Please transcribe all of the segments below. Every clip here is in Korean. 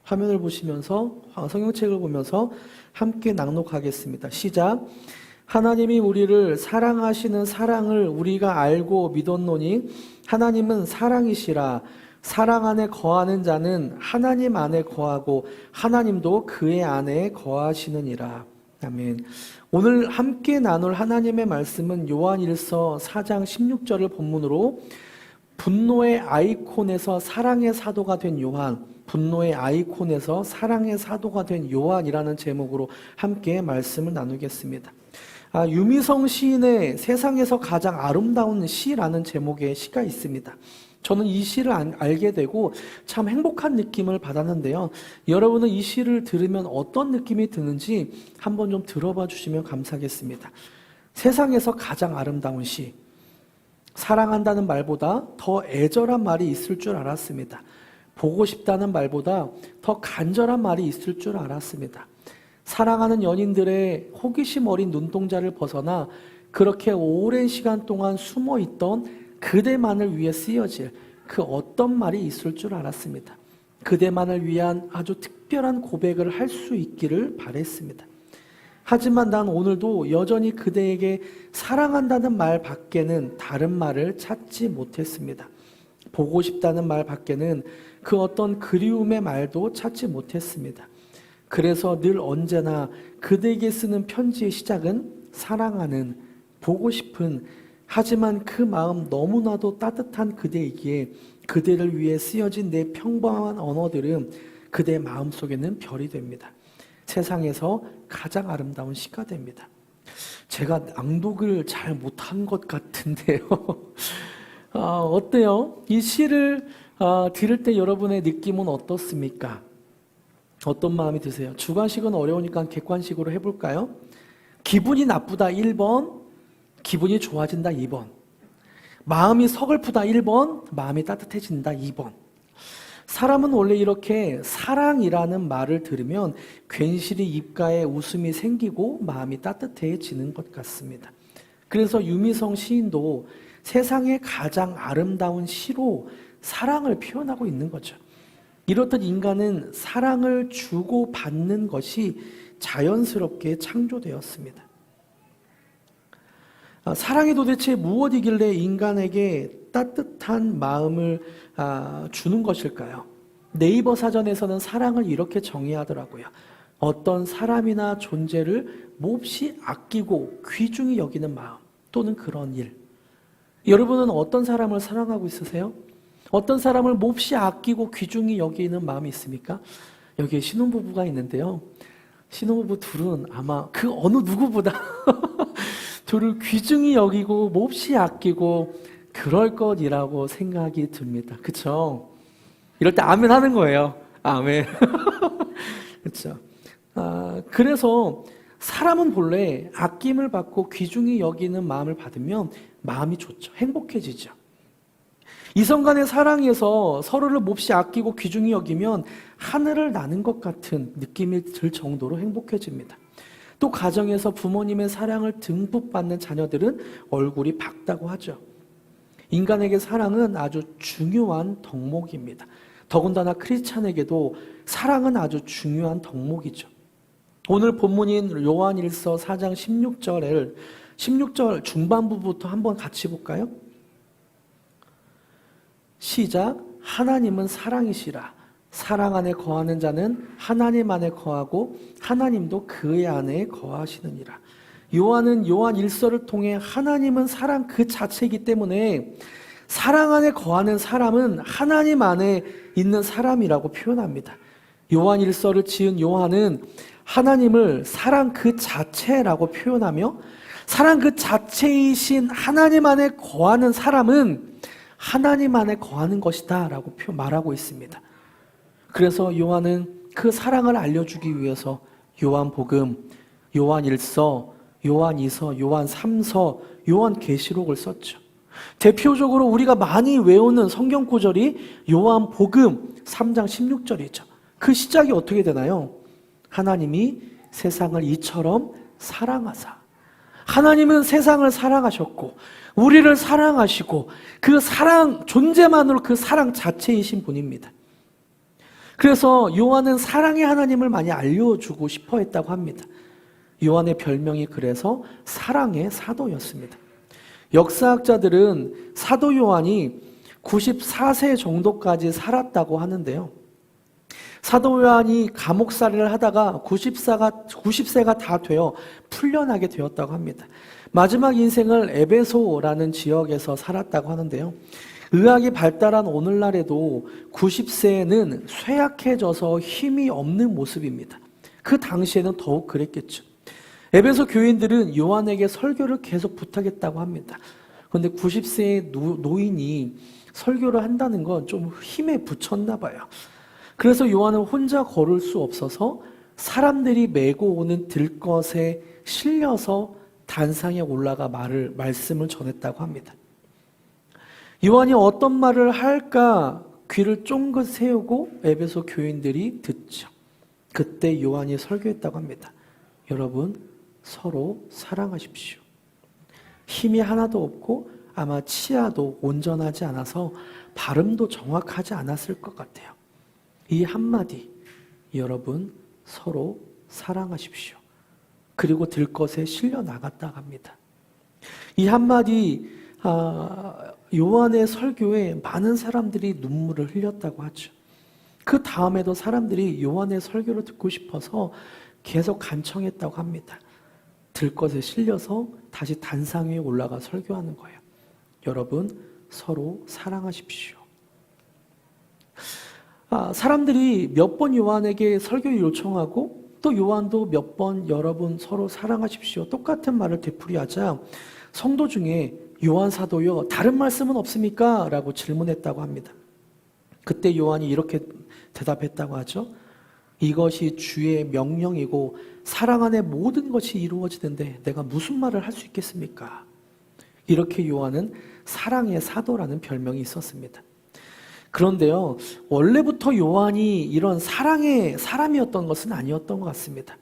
화면을 보시면서 성경책을 보면서 함께 낭독하겠습니다. 시작. 하나님이 우리를 사랑하시는 사랑을 우리가 알고 믿었노니 하나님은 사랑이시라. 사랑 안에 거하는 자는 하나님 안에 거하고 하나님도 그의 안에 거하시느니라. 아멘. 오늘 함께 나눌 하나님의 말씀은 요한일서 4장 16절을 본문으로 분노의 아이콘에서 사랑의 사도가 된 요한, 분노의 아이콘에서 사랑의 사도가 된 요한이라는 제목으로 함께 말씀을 나누겠습니다. 유미성 시인의 세상에서 가장 아름다운 시라는 제목의 시가 있습니다. 저는 이 시를 알게 되고 참 행복한 느낌을 받았는데요. 여러분은 이 시를 들으면 어떤 느낌이 드는지 한번 좀 들어봐 주시면 감사하겠습니다. 세상에서 가장 아름다운 시. 사랑한다는 말보다 더 애절한 말이 있을 줄 알았습니다. 보고 싶다는 말보다 더 간절한 말이 있을 줄 알았습니다. 사랑하는 연인들의 호기심 어린 눈동자를 벗어나 그렇게 오랜 시간 동안 숨어있던 그대만을 위해 쓰여질 그 어떤 말이 있을 줄 알았습니다. 그대만을 위한 아주 특별한 고백을 할 수 있기를 바랬습니다. 하지만 난 오늘도 여전히 그대에게 사랑한다는 말 밖에는 다른 말을 찾지 못했습니다. 보고 싶다는 말 밖에는 그 어떤 그리움의 말도 찾지 못했습니다. 그래서 늘 언제나 그대에게 쓰는 편지의 시작은 사랑하는, 보고 싶은, 하지만 그 마음 너무나도 따뜻한 그대이기에 그대를 위해 쓰여진 내 평범한 언어들은 그대 마음속에는 별이 됩니다. 세상에서 가장 아름다운 시가 됩니다. 제가 낭독을 잘 못한 것 같은데요. 어때요? 이 시를 들을 때 여러분의 느낌은 어떻습니까? 어떤 마음이 드세요? 주관식은 어려우니까 객관식으로 해볼까요? 기분이 나쁘다 1번, 기분이 좋아진다 2번. 마음이 서글프다 1번, 마음이 따뜻해진다 2번. 사람은 원래 이렇게 사랑이라는 말을 들으면 괜시리 입가에 웃음이 생기고 마음이 따뜻해지는 것 같습니다. 그래서 유미성 시인도 세상의 가장 아름다운 시로 사랑을 표현하고 있는 거죠. 이렇듯 인간은 사랑을 주고 받는 것이 자연스럽게 창조되었습니다. 사랑이 도대체 무엇이길래 인간에게 따뜻한 마음을 주는 것일까요? 네이버 사전에서는 사랑을 이렇게 정의하더라고요. 어떤 사람이나 존재를 몹시 아끼고 귀중히 여기는 마음 또는 그런 일. 여러분은 어떤 사람을 사랑하고 있으세요? 어떤 사람을 몹시 아끼고 귀중히 여기는 마음이 있습니까? 여기에 신혼부부가 있는데요. 신혼부부 둘은 아마 그 어느 누구보다 둘을 귀중히 여기고 몹시 아끼고 그럴 것이라고 생각이 듭니다. 그렇죠? 이럴 때 아멘 하는 거예요. 아멘. 그렇죠? 그래서 사람은 본래 아낌을 받고 귀중히 여기는 마음을 받으면 마음이 좋죠. 행복해지죠. 이성 간의 사랑에서 서로를 몹시 아끼고 귀중히 여기면 하늘을 나는 것 같은 느낌이 들 정도로 행복해집니다. 또 가정에서 부모님의 사랑을 듬뿍 받는 자녀들은 얼굴이 밝다고 하죠. 인간에게 사랑은 아주 중요한 덕목입니다. 더군다나 크리스찬에게도 사랑은 아주 중요한 덕목이죠. 오늘 본문인 요한일서 4장 16절 중반부부터 한번 같이 볼까요? 시작. 하나님은 사랑이시라. 사랑 안에 거하는 자는 하나님 안에 거하고 하나님도 그의 안에 거하시느니라. 요한은 요한 일서를 통해 하나님은 사랑 그 자체이기 때문에 사랑 안에 거하는 사람은 하나님 안에 있는 사람이라고 표현합니다. 요한 일서를 지은 요한은 하나님을 사랑 그 자체라고 표현하며 사랑 그 자체이신 하나님 안에 거하는 사람은 하나님 안에 거하는 것이다 라고 말하고 있습니다. 그래서 요한은 그 사랑을 알려주기 위해서 요한복음, 요한일서, 요한이서, 요한삼서, 요한계시록을 썼죠. 대표적으로 우리가 많이 외우는 성경 구절이 요한복음 3장 16절이죠. 그 시작이 어떻게 되나요? 하나님이 세상을 이처럼 사랑하사. 하나님은 세상을 사랑하셨고 우리를 사랑하시고 그 사랑 존재만으로 그 사랑 자체이신 분입니다. 그래서 요한은 사랑의 하나님을 많이 알려주고 싶어 했다고 합니다. 요한의 별명이 그래서 사랑의 사도였습니다. 역사학자들은 사도 요한이 94세 정도까지 살았다고 하는데요. 사도 요한이 감옥살이를 하다가 90세가 다 되어 풀려나게 되었다고 합니다. 마지막 인생을 에베소라는 지역에서 살았다고 하는데요. 의학이 발달한 오늘날에도 90세는 쇠약해져서 힘이 없는 모습입니다. 그 당시에는 더욱 그랬겠죠. 에베소 교인들은 요한에게 설교를 계속 부탁했다고 합니다. 그런데 90세의 노인이 설교를 한다는 건 좀 힘에 부쳤나 봐요. 그래서 요한은 혼자 걸을 수 없어서 사람들이 메고 오는 들것에 실려서 단상에 올라가 말씀을 전했다고 합니다. 요한이 어떤 말을 할까 귀를 쫑긋 세우고 에베소 교인들이 듣죠. 그때 요한이 설교했다고 합니다. 여러분, 서로 사랑하십시오. 힘이 하나도 없고 아마 치아도 온전하지 않아서 발음도 정확하지 않았을 것 같아요. 이 한마디, 여러분 서로 사랑하십시오. 그리고 들것에 실려 나갔다 합니다. 이 한마디 요한의 설교에 많은 사람들이 눈물을 흘렸다고 하죠. 그 다음에도 사람들이 요한의 설교를 듣고 싶어서 계속 간청했다고 합니다. 들것에 실려서 다시 단상 위에 올라가 설교하는 거예요. 여러분 서로 사랑하십시오. 사람들이 몇 번 요한에게 설교를 요청하고 또 요한도 몇 번 여러분 서로 사랑하십시오. 똑같은 말을 되풀이하자 성도 중에 요한 사도요, 다른 말씀은 없습니까? 라고 질문했다고 합니다. 그때 요한이 이렇게 대답했다고 하죠. 이것이 주의 명령이고 사랑 안에 모든 것이 이루어지는데 내가 무슨 말을 할 수 있겠습니까? 이렇게 요한은 사랑의 사도라는 별명이 있었습니다. 그런데요, 원래부터 요한이 이런 사랑의 사람이었던 것은 아니었던 것 같습니다.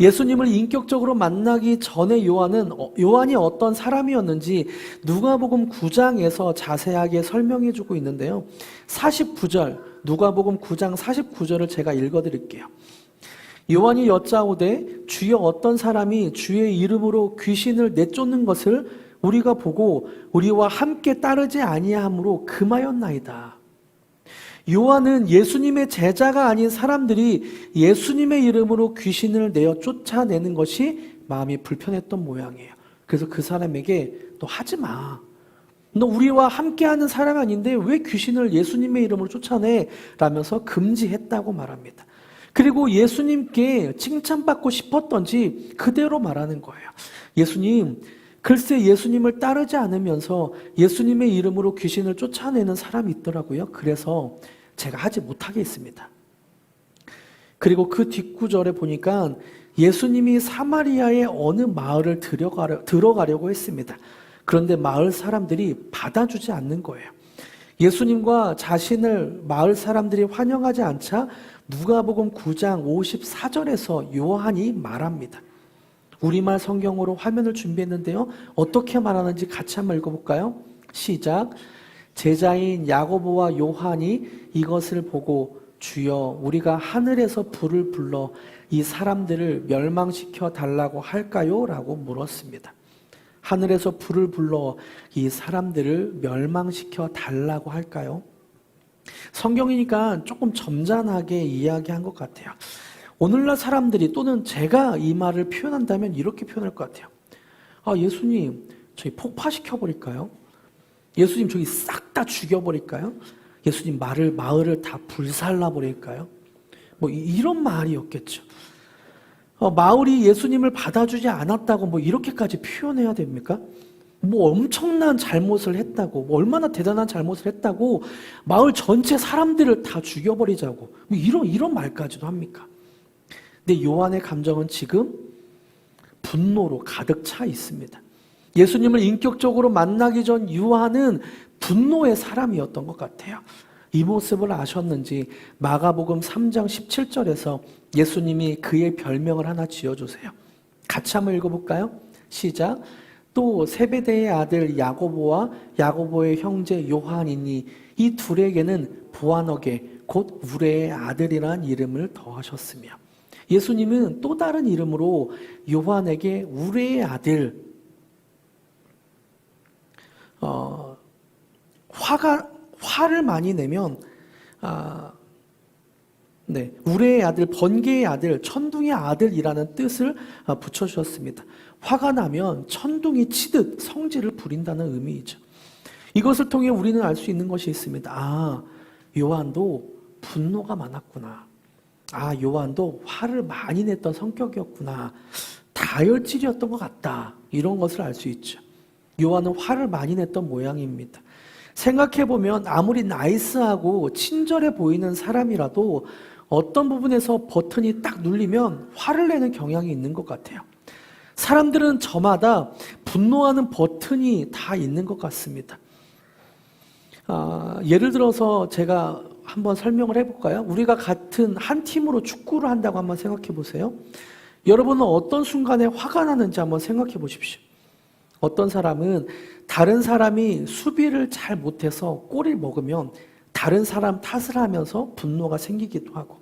예수님을 인격적으로 만나기 전에 요한이 어떤 사람이었는지 누가복음 9장에서 자세하게 설명해 주고 있는데요. 49절, 누가복음 9장 49절을 제가 읽어드릴게요. 요한이 여짜오되 주여 어떤 사람이 주의 이름으로 귀신을 내쫓는 것을 우리가 보고 우리와 함께 따르지 아니하므로 금하였나이다. 요한은 예수님의 제자가 아닌 사람들이 예수님의 이름으로 귀신을 내어 쫓아내는 것이 마음이 불편했던 모양이에요. 그래서 그 사람에게 너 하지 마. 너 우리와 함께하는 사람 아닌데 왜 귀신을 예수님의 이름으로 쫓아내? 라면서 금지했다고 말합니다. 그리고 예수님께 칭찬받고 싶었던지 그대로 말하는 거예요. 예수님, 글쎄 예수님을 따르지 않으면서 예수님의 이름으로 귀신을 쫓아내는 사람이 있더라고요. 그래서 제가 하지 못하게 했습니다. 그리고 그 뒷구절에 보니까 예수님이 사마리아의 어느 마을을 들어가려고 했습니다. 그런데 마을 사람들이 받아주지 않는 거예요. 예수님과 자신을 마을 사람들이 환영하지 않자 누가복음 9장 54절에서 요한이 말합니다. 우리말 성경으로 화면을 준비했는데요. 어떻게 말하는지 같이 한번 읽어볼까요? 시작. 제자인 야고보와 요한이 이것을 보고 주여 우리가 하늘에서 불을 불러 이 사람들을 멸망시켜 달라고 할까요? 라고 물었습니다. 하늘에서 불을 불러 이 사람들을 멸망시켜 달라고 할까요? 성경이니까 조금 점잖하게 이야기한 것 같아요. 오늘날 사람들이 또는 제가 이 말을 표현한다면 이렇게 표현할 것 같아요. 예수님, 저희 폭파시켜버릴까요? 예수님, 저희 싹 다 죽여버릴까요? 예수님, 마을을 다 불살라버릴까요? 이런 말이었겠죠. 마을이 예수님을 받아주지 않았다고 이렇게까지 표현해야 됩니까? 엄청난 잘못을 했다고, 얼마나 대단한 잘못을 했다고 마을 전체 사람들을 다 죽여버리자고, 이런 말까지도 합니까? 근데 요한의 감정은 지금 분노로 가득 차 있습니다. 예수님을 인격적으로 만나기 전 요한은 분노의 사람이었던 것 같아요. 이 모습을 아셨는지 마가복음 3장 17절에서 예수님이 그의 별명을 하나 지어주세요. 같이 한번 읽어볼까요? 시작. 또 세베대의 아들 야고보와 야고보의 형제 요한이니 이 둘에게는 보아너게 곧 우레의 아들이라는 이름을 더하셨으며, 예수님은 또 다른 이름으로 요한에게 우레의 아들, 화를 많이 내면 우레의 아들, 번개의 아들, 천둥의 아들이라는 뜻을 붙여주셨습니다. 화가 나면 천둥이 치듯 성질을 부린다는 의미이죠. 이것을 통해 우리는 알 수 있는 것이 있습니다. 요한도 분노가 많았구나. 요한도 화를 많이 냈던 성격이었구나. 다혈질이었던 것 같다. 이런 것을 알 수 있죠. 요한은 화를 많이 냈던 모양입니다. 생각해보면 아무리 나이스하고 친절해 보이는 사람이라도 어떤 부분에서 버튼이 딱 눌리면 화를 내는 경향이 있는 것 같아요. 사람들은 저마다 분노하는 버튼이 다 있는 것 같습니다. 예를 들어서 제가 한번 설명을 해볼까요? 우리가 같은 한 팀으로 축구를 한다고 한번 생각해 보세요. 여러분은 어떤 순간에 화가 나는지 한번 생각해 보십시오. 어떤 사람은 다른 사람이 수비를 잘 못해서 골을 먹으면 다른 사람 탓을 하면서 분노가 생기기도 하고,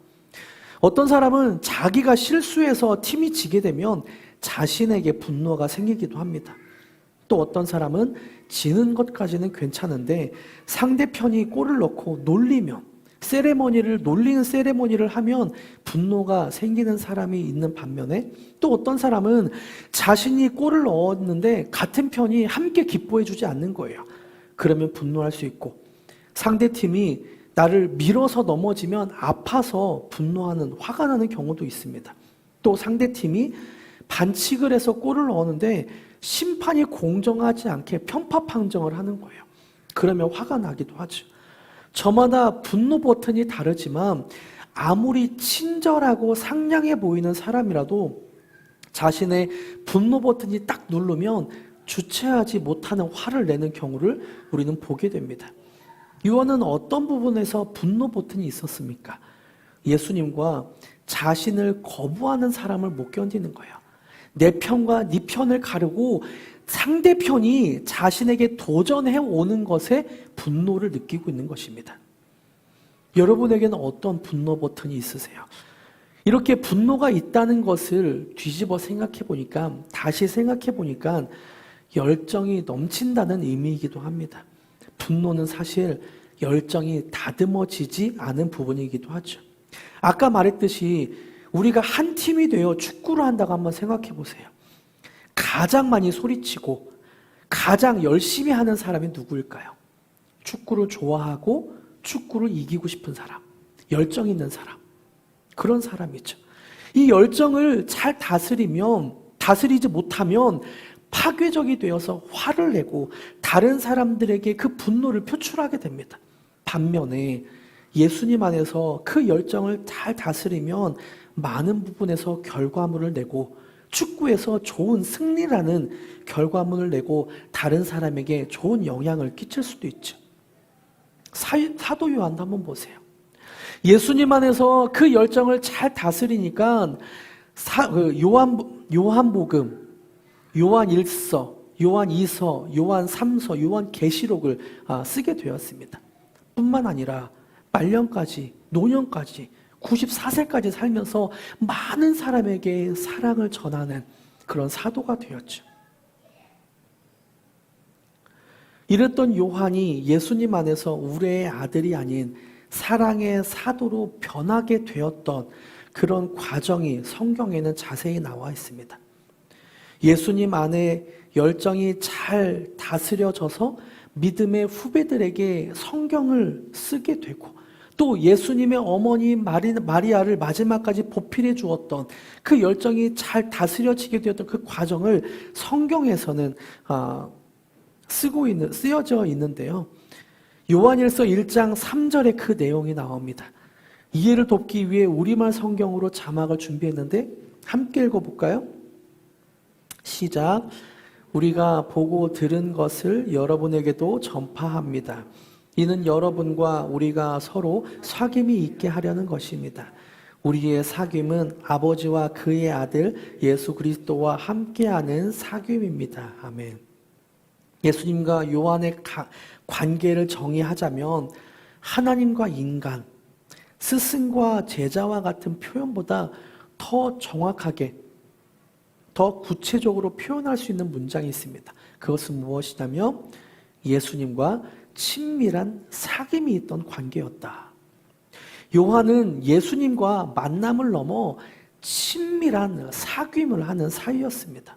어떤 사람은 자기가 실수해서 팀이 지게 되면 자신에게 분노가 생기기도 합니다. 또 어떤 사람은 지는 것까지는 괜찮은데 상대편이 골을 넣고 놀리면, 놀리는 세레모니를 하면 분노가 생기는 사람이 있는 반면에, 또 어떤 사람은 자신이 골을 넣었는데 같은 편이 함께 기뻐해 주지 않는 거예요. 그러면 분노할 수 있고, 상대팀이 나를 밀어서 넘어지면 아파서 분노하는, 화가 나는 경우도 있습니다. 또 상대팀이 반칙을 해서 골을 넣었는데 심판이 공정하지 않게 편파 판정을 하는 거예요. 그러면 화가 나기도 하죠. 저마다 분노 버튼이 다르지만 아무리 친절하고 상냥해 보이는 사람이라도 자신의 분노 버튼이 딱 누르면 주체하지 못하는 화를 내는 경우를 우리는 보게 됩니다. 요한은 어떤 부분에서 분노 버튼이 있었습니까? 예수님과 자신을 거부하는 사람을 못 견디는 거예요. 내 편과 네 편을 가르고 상대편이 자신에게 도전해 오는 것에 분노를 느끼고 있는 것입니다. 여러분에게는 어떤 분노 버튼이 있으세요? 이렇게 분노가 있다는 것을 뒤집어 생각해 보니까, 다시 생각해 보니까 열정이 넘친다는 의미이기도 합니다. 분노는 사실 열정이 다듬어지지 않은 부분이기도 하죠. 아까 말했듯이 우리가 한 팀이 되어 축구를 한다고 한번 생각해 보세요. 가장 많이 소리치고 가장 열심히 하는 사람이 누구일까요? 축구를 좋아하고 축구를 이기고 싶은 사람, 열정 있는 사람, 그런 사람이죠. 이 열정을 잘 다스리지 못하면 파괴적이 되어서 화를 내고 다른 사람들에게 그 분노를 표출하게 됩니다. 반면에 예수님 안에서 그 열정을 잘 다스리면 많은 부분에서 결과물을 내고, 축구에서 좋은 승리라는 결과물을 내고 다른 사람에게 좋은 영향을 끼칠 수도 있죠. 사도 요한도 한번 보세요. 예수님 안에서 그 열정을 잘 다스리니까 요한복음, 요한 1서, 요한 2서, 요한 3서, 요한 계시록을 쓰게 되었습니다. 뿐만 아니라 말년까지, 노년까지, 94세까지 살면서 많은 사람에게 사랑을 전하는 그런 사도가 되었죠. 이랬던 요한이 예수님 안에서 우레의 아들이 아닌 사랑의 사도로 변하게 되었던 그런 과정이 성경에는 자세히 나와 있습니다. 예수님 안에 열정이 잘 다스려져서 믿음의 후배들에게 성경을 쓰게 되고, 또 예수님의 어머니 마리아를 마지막까지 보필해 주었던 그 열정이 잘 다스려지게 되었던 그 과정을 성경에서는 쓰여져 있는데요. 요한일서 1장 3절에 그 내용이 나옵니다. 이해를 돕기 위해 우리말 성경으로 자막을 준비했는데 함께 읽어볼까요? 시작. 우리가 보고 들은 것을 여러분에게도 전파합니다. 이는 여러분과 우리가 서로 사귐이 있게 하려는 것입니다. 우리의 사귐은 아버지와 그의 아들 예수 그리스도와 함께하는 사귐입니다. 아멘. 예수님과 요한의 관계를 정의하자면 하나님과 인간, 스승과 제자와 같은 표현보다 더 정확하게, 더 구체적으로 표현할 수 있는 문장이 있습니다. 그것은 무엇이냐면 예수님과 친밀한 사귐이 있던 관계였다. 요한은 예수님과 만남을 넘어 친밀한 사귐을 하는 사이였습니다.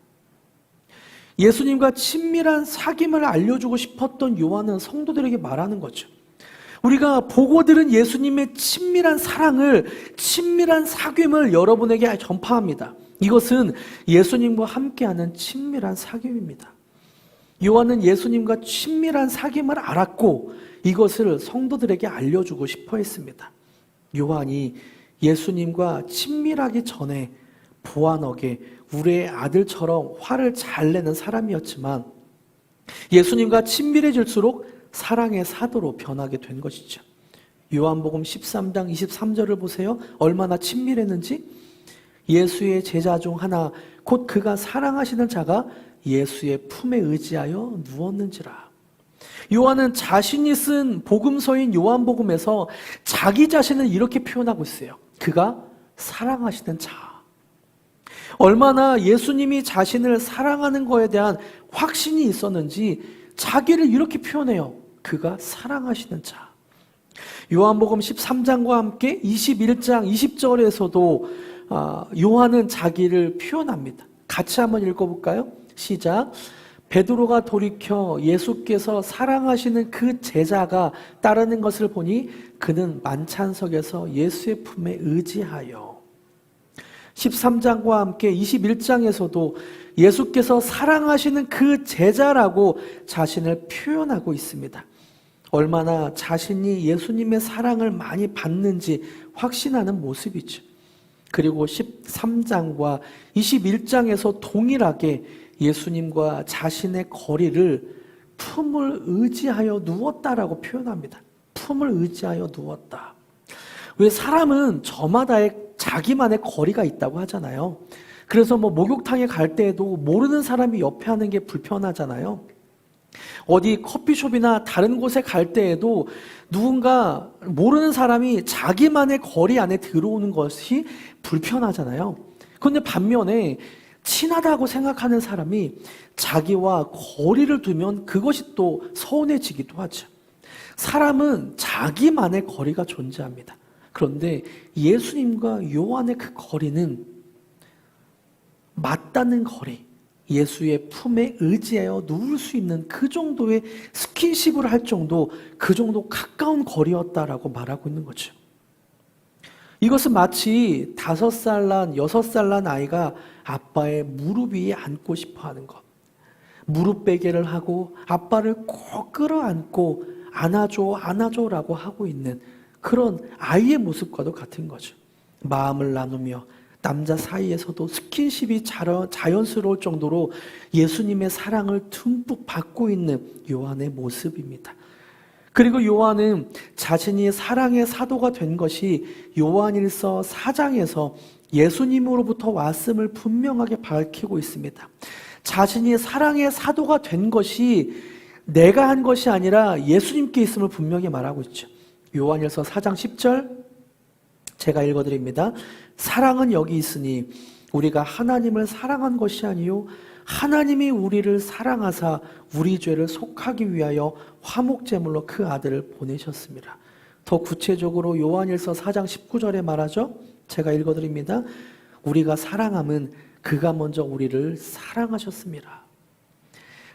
예수님과 친밀한 사귐을 알려주고 싶었던 요한은 성도들에게 말하는 거죠. 우리가 보고 들은 예수님의 친밀한 사랑을, 친밀한 사귐을 여러분에게 전파합니다. 이것은 예수님과 함께하는 친밀한 사귐입니다. 요한은 예수님과 친밀한 사귐을 알았고 이것을 성도들에게 알려주고 싶어 했습니다. 요한이 예수님과 친밀하기 전에 보아너게 우리의 아들처럼 화를 잘 내는 사람이었지만 예수님과 친밀해질수록 사랑의 사도로 변하게 된 것이죠. 요한복음 13장 23절을 보세요. 얼마나 친밀했는지. 예수의 제자 중 하나 곧 그가 사랑하시는 자가 예수의 품에 의지하여 누웠는지라. 요한은 자신이 쓴 복음서인 요한복음에서 자기 자신을 이렇게 표현하고 있어요. 그가 사랑하시는 자. 얼마나 예수님이 자신을 사랑하는 것에 대한 확신이 있었는지 자기를 이렇게 표현해요. 그가 사랑하시는 자. 요한복음 13장과 함께 21장 20절에서도 요한은 자기를 표현합니다. 같이 한번 읽어볼까요? 시작. 베드로가 돌이켜 예수께서 사랑하시는 그 제자가 따르는 것을 보니 그는 만찬석에서 예수의 품에 의지하여. 13장과 함께 21장에서도 예수께서 사랑하시는 그 제자라고 자신을 표현하고 있습니다. 얼마나 자신이 예수님의 사랑을 많이 받는지 확신하는 모습이죠. 그리고 13장과 21장에서 동일하게 예수님과 자신의 거리를 품을 의지하여 누웠다라고 표현합니다. 품을 의지하여 누웠다. 왜 사람은 저마다의 자기만의 거리가 있다고 하잖아요. 그래서 목욕탕에 갈 때에도 모르는 사람이 옆에 하는 게 불편하잖아요. 어디 커피숍이나 다른 곳에 갈 때에도 누군가 모르는 사람이 자기만의 거리 안에 들어오는 것이 불편하잖아요. 그런데 반면에 친하다고 생각하는 사람이 자기와 거리를 두면 그것이 또 서운해지기도 하죠. 사람은 자기만의 거리가 존재합니다. 그런데 예수님과 요한의 그 거리는 맞닿는 거리, 예수의 품에 의지하여 누울 수 있는 그 정도의 스킨십을 할 정도, 그 정도 가까운 거리였다라고 말하고 있는 거죠. 이것은 마치 5살 난, 6살 난 아이가 아빠의 무릎 위에 앉고 싶어 하는 것. 무릎 베개를 하고 아빠를 꼭 끌어안고 안아줘라고 하고 있는 그런 아이의 모습과도 같은 거죠. 마음을 나누며 남자 사이에서도 스킨십이 자연스러울 정도로 예수님의 사랑을 듬뿍 받고 있는 요한의 모습입니다. 그리고 요한은 자신이 사랑의 사도가 된 것이 요한일서 4장에서 예수님으로부터 왔음을 분명하게 밝히고 있습니다. 자신이 사랑의 사도가 된 것이 내가 한 것이 아니라 예수님께 있음을 분명히 말하고 있죠. 요한일서 4장 10절 제가 읽어드립니다. 사랑은 여기 있으니 우리가 하나님을 사랑한 것이 아니요 하나님이 우리를 사랑하사 우리 죄를 속하기 위하여 화목제물로 그 아들을 보내셨습니다. 더 구체적으로 요한일서 4장 19절에 말하죠. 제가 읽어드립니다. 우리가 사랑함은 그가 먼저 우리를 사랑하셨습니다.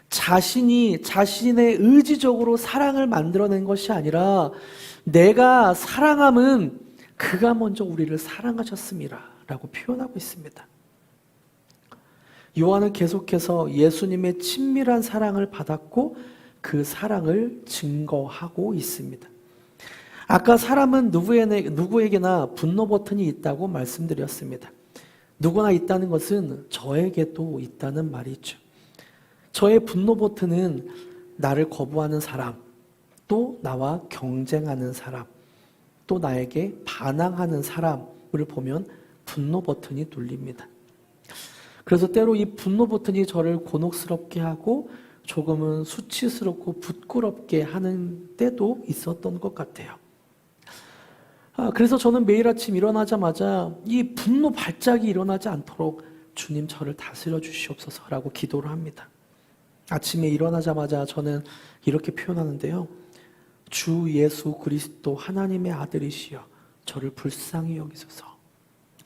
자신이 자신의 의지적으로 사랑을 만들어낸 것이 아니라 내가 사랑함은 그가 먼저 우리를 사랑하셨습니다 라고 표현하고 있습니다. 요한은 계속해서 예수님의 친밀한 사랑을 받았고 그 사랑을 증거하고 있습니다. 아까 사람은 누구에게나 분노 버튼이 있다고 말씀드렸습니다. 누구나 있다는 것은 저에게도 있다는 말이죠. 저의 분노 버튼은 나를 거부하는 사람, 또 나와 경쟁하는 사람, 또 나에게 반항하는 사람을 보면 분노 버튼이 눌립니다. 그래서 때로 이 분노 버튼이 저를 곤혹스럽게 하고 조금은 수치스럽고 부끄럽게 하는 때도 있었던 것 같아요. 그래서 저는 매일 아침 일어나자마자 이 분노 발작이 일어나지 않도록 주님 저를 다스려 주시옵소서라고 기도를 합니다. 아침에 일어나자마자 저는 이렇게 표현하는데요. 주 예수 그리스도 하나님의 아들이시여 저를 불쌍히 여기소서.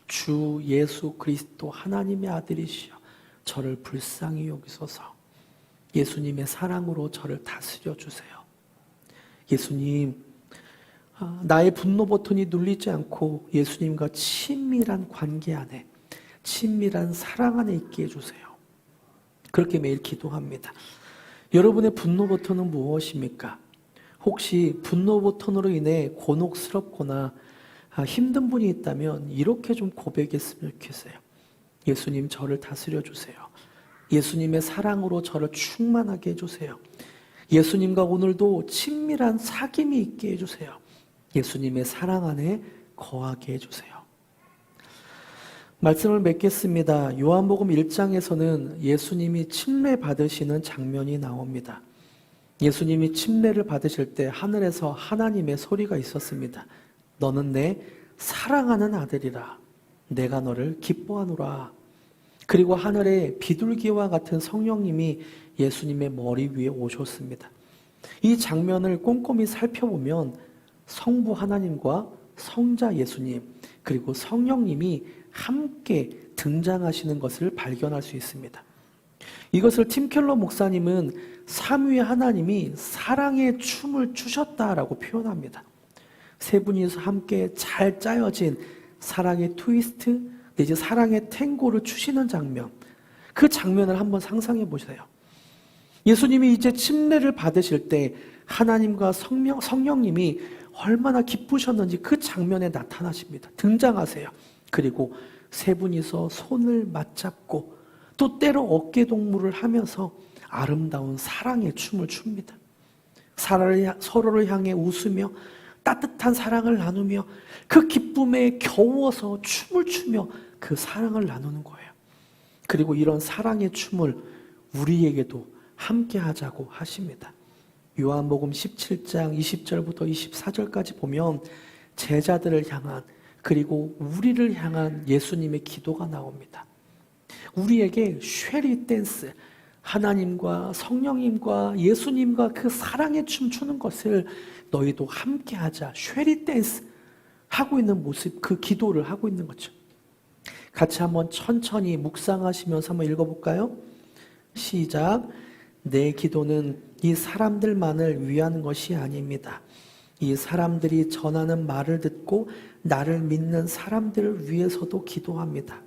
주 예수 그리스도 하나님의 아들이시여 저를 불쌍히 여기소서. 예수님의 사랑으로 저를 다스려 주세요. 예수님, 나의 분노 버튼이 눌리지 않고 예수님과 친밀한 관계 안에, 친밀한 사랑 안에 있게 해주세요. 그렇게 매일 기도합니다. 여러분의 분노 버튼은 무엇입니까? 혹시 분노 버튼으로 인해 곤혹스럽거나 힘든 분이 있다면 이렇게 좀 고백했으면 좋겠어요. 예수님 저를 다스려 주세요. 예수님의 사랑으로 저를 충만하게 해주세요. 예수님과 오늘도 친밀한 사귐이 있게 해주세요. 예수님의 사랑 안에 거하게 해주세요. 말씀을 맺겠습니다. 요한복음 1장에서는 예수님이 침례 받으시는 장면이 나옵니다. 예수님이 침례를 받으실 때 하늘에서 하나님의 소리가 있었습니다. 너는 내 사랑하는 아들이라. 내가 너를 기뻐하노라. 그리고 하늘에 비둘기와 같은 성령님이 예수님의 머리 위에 오셨습니다. 이 장면을 꼼꼼히 살펴보면 성부 하나님과 성자 예수님 그리고 성령님이 함께 등장하시는 것을 발견할 수 있습니다. 이것을 팀 켈러 목사님은 삼위의 하나님이 사랑의 춤을 추셨다라고 표현합니다. 세 분이서 함께 잘 짜여진 사랑의 트위스트 내지 사랑의 탱고를 추시는 장면, 그 장면을 한번 상상해 보세요. 예수님이 이제 침례를 받으실 때 하나님과 성령님이 얼마나 기쁘셨는지 그 장면에 나타나십니다. 등장하세요. 그리고 세 분이서 손을 맞잡고 또 때로 어깨동무를 하면서 아름다운 사랑의 춤을 춥니다. 서로를 향해 웃으며 따뜻한 사랑을 나누며 그 기쁨에 겨워서 춤을 추며 그 사랑을 나누는 거예요. 그리고 이런 사랑의 춤을 우리에게도 함께 하자고 하십니다. 요한복음 17장 20절부터 24절까지 보면 제자들을 향한 그리고 우리를 향한 예수님의 기도가 나옵니다. 우리에게 쉐리 댄스, 하나님과 성령님과 예수님과 그 사랑의 춤 추는 것을 너희도 함께 하자. 쉐리 댄스 하고 있는 모습, 그 기도를 하고 있는 거죠. 같이 한번 천천히 묵상하시면서 한번 읽어볼까요? 시작. 내 기도는 이 사람들만을 위한 것이 아닙니다. 이 사람들이 전하는 말을 듣고 나를 믿는 사람들을 위해서도 기도합니다.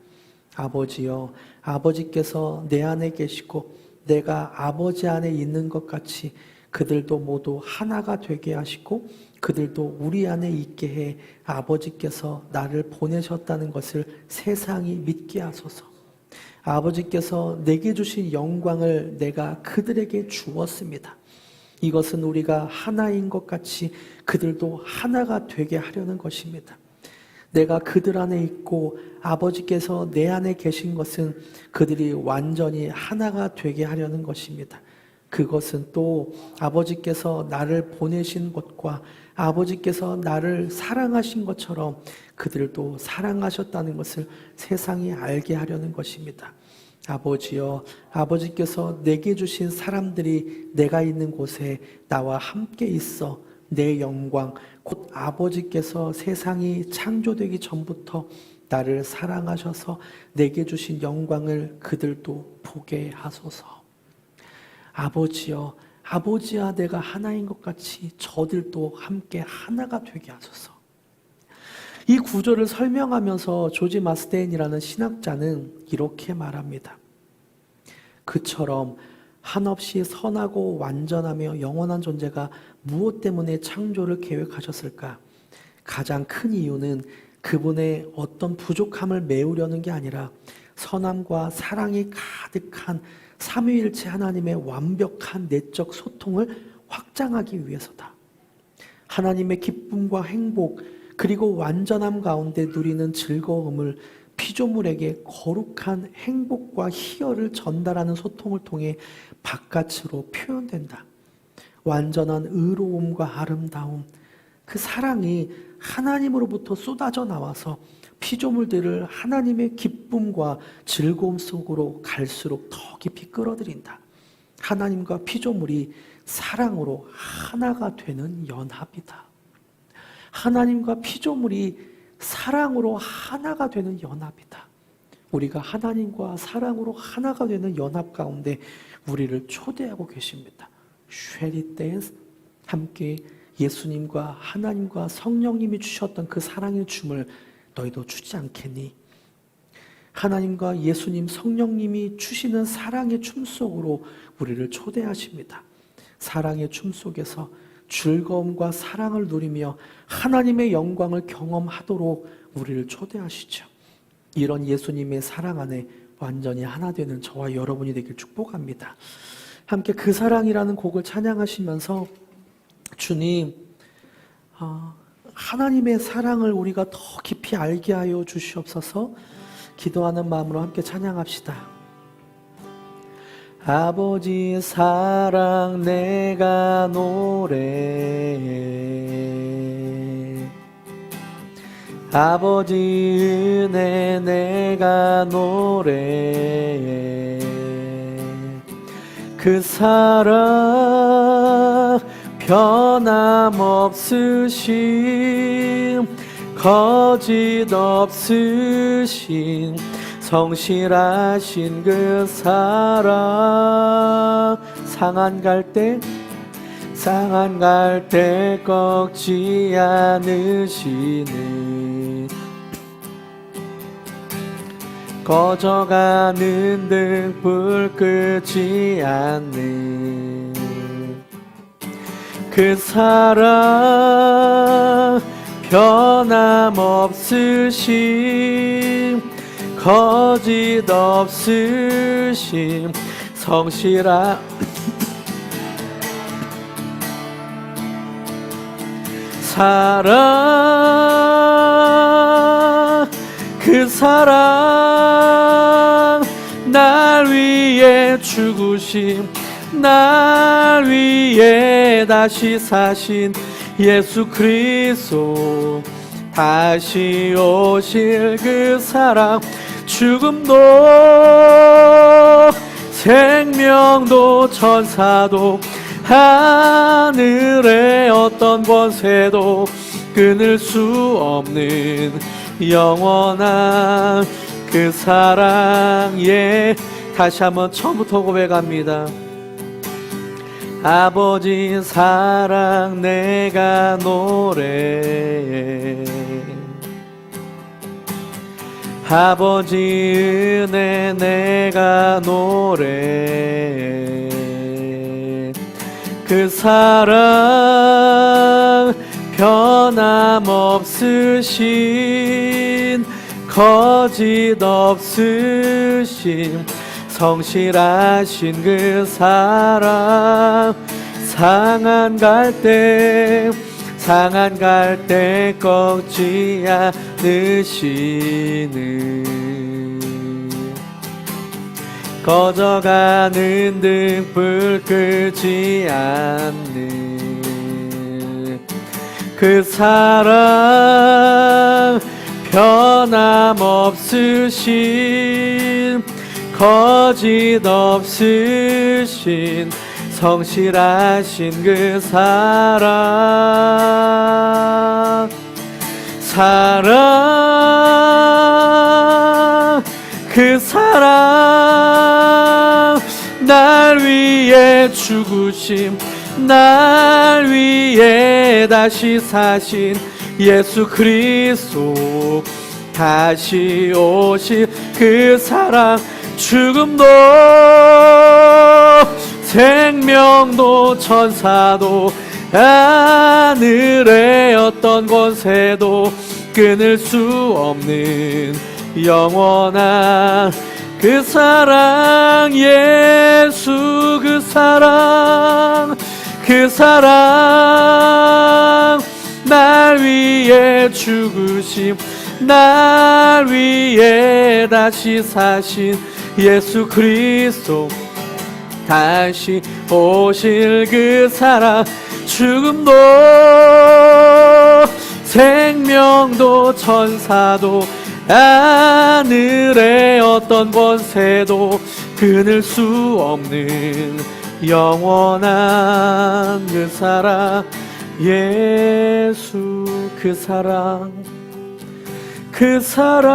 아버지여, 아버지께서 내 안에 계시고 내가 아버지 안에 있는 것 같이 그들도 모두 하나가 되게 하시고 그들도 우리 안에 있게 해 아버지께서 나를 보내셨다는 것을 세상이 믿게 하소서. 아버지께서 내게 주신 영광을 내가 그들에게 주었습니다. 이것은 우리가 하나인 것 같이 그들도 하나가 되게 하려는 것입니다. 내가 그들 안에 있고 아버지께서 내 안에 계신 것은 그들이 완전히 하나가 되게 하려는 것입니다. 그것은 또 아버지께서 나를 보내신 것과 아버지께서 나를 사랑하신 것처럼 그들도 사랑하셨다는 것을 세상이 알게 하려는 것입니다. 아버지여, 아버지께서 내게 주신 사람들이 내가 있는 곳에 나와 함께 있어 내 영광, 곧 아버지께서 세상이 창조되기 전부터 나를 사랑하셔서 내게 주신 영광을 그들도 보게 하소서. 아버지여, 아버지와 내가 하나인 것 같이 저들도 함께 하나가 되게 하소서. 이 구절을 설명하면서 조지 마스데인이라는 신학자는 이렇게 말합니다. 그처럼 한없이 선하고 완전하며 영원한 존재가 무엇 때문에 창조를 계획하셨을까? 가장 큰 이유는 그분의 어떤 부족함을 메우려는 게 아니라 선함과 사랑이 가득한 삼위일체 하나님의 완벽한 내적 소통을 확장하기 위해서다. 하나님의 기쁨과 행복 그리고 완전함 가운데 누리는 즐거움을 피조물에게 거룩한 행복과 희열을 전달하는 소통을 통해 바깥으로 표현된다. 완전한 의로움과 아름다움, 그 사랑이 하나님으로부터 쏟아져 나와서 피조물들을 하나님의 기쁨과 즐거움 속으로 갈수록 더 깊이 끌어들인다. 하나님과 피조물이 사랑으로 하나가 되는 연합이다. 하나님과 피조물이 사랑으로 하나가 되는 연합이다. 우리가 하나님과 사랑으로 하나가 되는 연합 가운데 우리를 초대하고 계십니다. Shall we dance? 함께 예수님과 하나님과 성령님이 주셨던 그 사랑의 춤을 너희도 추지 않겠니? 하나님과 예수님, 성령님이 추시는 사랑의 춤 속으로 우리를 초대하십니다. 사랑의 춤 속에서 즐거움과 사랑을 누리며 하나님의 영광을 경험하도록 우리를 초대하시죠. 이런 예수님의 사랑 안에 완전히 하나 되는 저와 여러분이 되길 축복합니다. 함께 그 사랑이라는 곡을 찬양하시면서 주님, 하나님의 사랑을 우리가 더 깊이 알게 하여 주시옵소서. 기도하는 마음으로 함께 찬양합시다. 아버지 사랑 내가 노래해, 아버지 은혜 내가 노래해, 그 사랑 변함없으신 거짓 없으신 성실하신 그 사랑, 상한 갈 때 꺾지 않으시는, 꺼져가는 등불 끄지 않는 그 사랑 변함없으심 거짓 없으심 성실한 사랑, 그 사랑 날 위해 죽으심, 날 위해 다시 사신 예수 그리스도, 다시 오실 그 사랑, 죽음도 생명도 천사도 하늘의 어떤 권세도 끊을 수 없는 영원한 그 사랑에, 다시 한번 처음부터 고백합니다. 아버지 사랑 내가 노래해, 아버지 은혜 내가 노래해, 그 사랑 변함없으신 거짓 없으신 성실하신 그 사랑, 상한 갈 때 꺾지 않으시는, 꺼져가는 등불 끄지 않는 그 사랑 변함없으신 거짓 없으신 성실하신 그 사랑, 사랑, 그 사랑 날 위해 죽으심, 날 위해 다시 사신 예수 그리스도, 다시 오실 그 사랑, 죽음도 생명도 천사도 하늘의 어떤 권세도 끊을 수 없는 영원한 그 사랑, 예수 그 사랑, 그 사랑 날 위해 죽으심, 날 위해 다시 사신 예수 그리스도, 다시 오실 그 사랑, 죽음도 생명도 천사도 하늘의 어떤 권세도 끊을 수 없는 영원한 그 사랑, 예수 그 사랑, 그 사랑,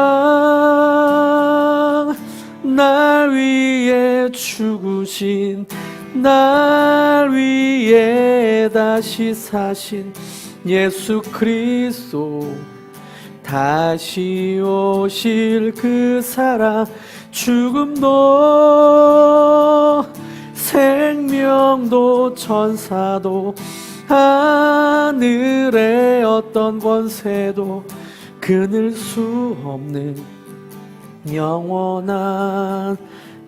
날 위해 죽으신, 날 위해 다시 사신 예수 그리스도, 다시 오실 그 사랑, 죽음도 생명도 천사도 하늘의 어떤 권세도 끊을 수 없는 영원한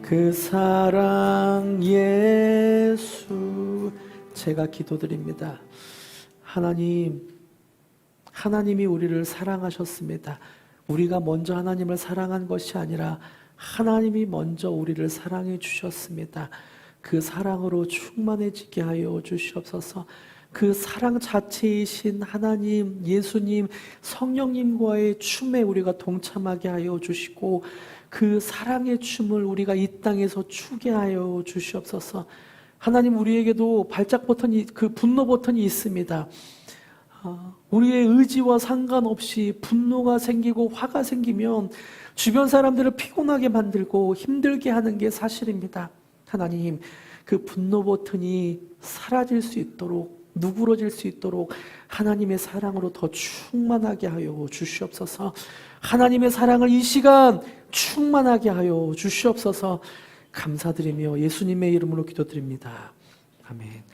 그 사랑, 예수. 제가 기도드립니다. 하나님이 우리를 사랑하셨습니다. 우리가 먼저 하나님을 사랑한 것이 아니라 하나님이 먼저 우리를 사랑해 주셨습니다. 그 사랑으로 충만해지게 하여 주시옵소서. 그 사랑 자체이신 하나님, 예수님, 성령님과의 춤에 우리가 동참하게 하여 주시고, 그 사랑의 춤을 우리가 이 땅에서 추게 하여 주시옵소서. 하나님, 우리에게도 발작 버튼이, 그 분노 버튼이 있습니다. 우리의 의지와 상관없이 분노가 생기고 화가 생기면 주변 사람들을 피곤하게 만들고 힘들게 하는 게 사실입니다. 하나님, 그 분노 버튼이 사라질 수 있도록, 누그러질 수 있도록 하나님의 사랑으로 더 충만하게 하여 주시옵소서. 하나님의 사랑을 이 시간 충만하게 하여 주시옵소서. 감사드리며 예수님의 이름으로 기도드립니다. 아멘.